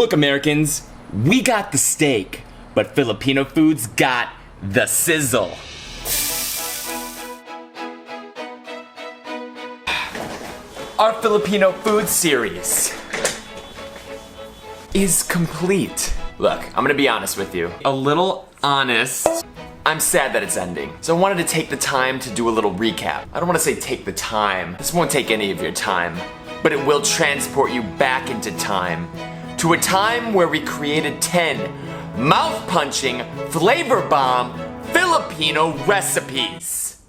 Look, Americans, we got the steak, but Filipino food's got the sizzle. Our Filipino food series is complete. Look, I'm gonna be honest with you. A little honest. I'm sad that it's ending. So I wanted to take the time to do a little recap. I don't wanna say take the time. This won't take any of your time, but it will transport you back into time. To a time where we created 10 mouth-punching, flavor bomb Filipino recipes.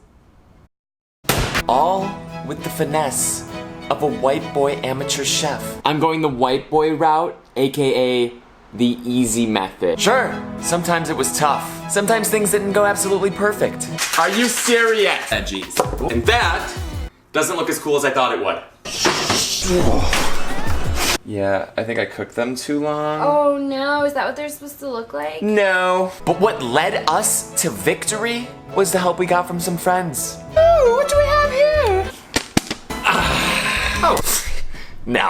All with the finesse of a white boy amateur chef. I'm going the white boy route, aka the easy method. Sure, sometimes it was tough. Sometimes things didn't go absolutely perfect. Are you serious? Veggies. And that doesn't look as cool as I thought it would. Yeah, I think I cooked them too long. Oh no, is that what they're supposed to look like? No. But what led us to victory was the help we got from some friends. Ooh, what do we have here? No,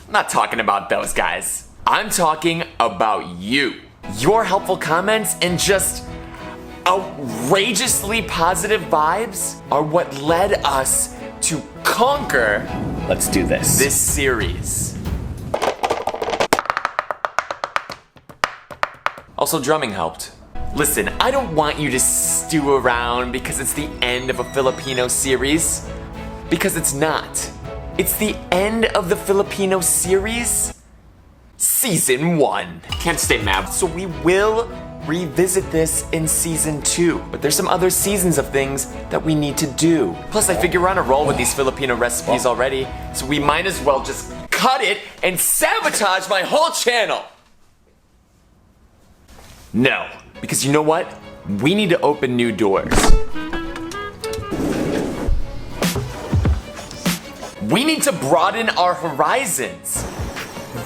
I'm not talking about those guys. I'm talking about you. Your helpful comments and just outrageously positive vibes are what led us to conquer, let's do this series. Also, drumming helped. Listen, I don't want you to stew around because it's the end of a Filipino series. Because it's not. It's the end of the Filipino series, Season 1. Can't stay mad. So we will revisit this in Season 2. But there's some other seasons of things that we need to do. Plus, I figure we're on a roll with these Filipino recipes already, so we might as well just cut it and sabotage my whole channel. No, because you know what? We need to open new doors. We need to broaden our horizons.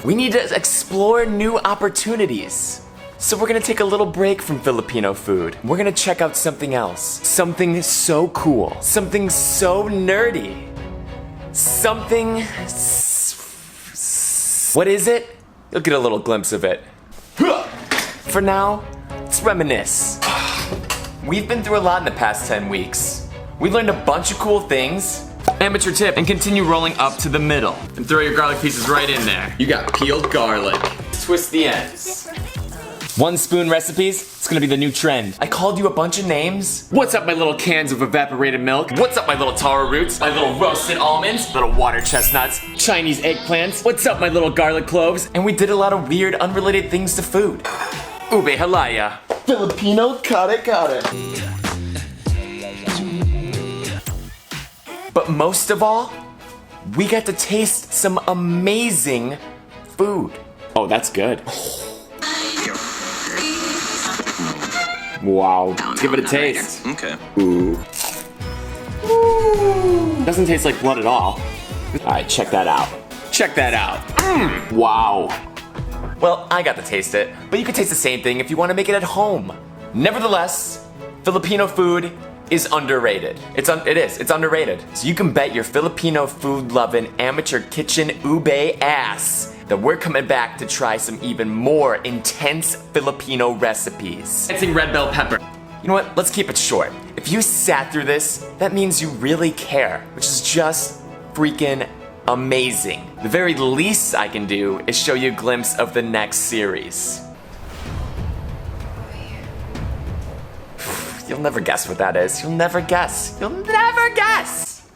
We need to explore new opportunities. So we're gonna take a little break from Filipino food. We're gonna check out something else. Something so cool. Something so nerdy. Something... What is it? You'll get a little glimpse of it. For now, let's reminisce. We've been through a lot in the past 10 weeks. We learned a bunch of cool things. Amateur tip, and continue rolling up to the middle. And throw your garlic pieces right in there. You got peeled garlic. Twist the ends. 1 spoon recipes, it's gonna be the new trend. I called you a bunch of names. What's up, my little cans of evaporated milk? What's up, my little taro roots? My little roasted almonds? Little water chestnuts? Chinese eggplants? What's up, my little garlic cloves? And we did a lot of weird, unrelated things to food. Ube halaya. Filipino kare kare. But most of all, we got to taste some amazing food. Oh, that's good. Wow. Let's give it a taste. Okay. Ooh. Doesn't taste like blood at all. Alright, check that out. Check that out. Wow. Well, I got to taste it, but you can taste the same thing if you want to make it at home. Nevertheless, Filipino food is underrated. It's underrated. So you can bet your Filipino food-loving amateur kitchen ube ass that we're coming back to try some even more intense Filipino recipes. Dancing red bell pepper. You know what? Let's keep it short. If you sat through this, that means you really care, which is just freaking amazing. The very least I can do is show you a glimpse of the next series. You'll never guess what that is. You'll never guess. You'll never guess!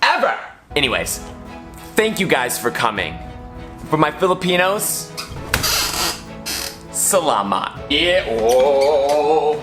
Ever! Anyways, thank you guys for coming. For my Filipinos, salamat. Yeah, oh.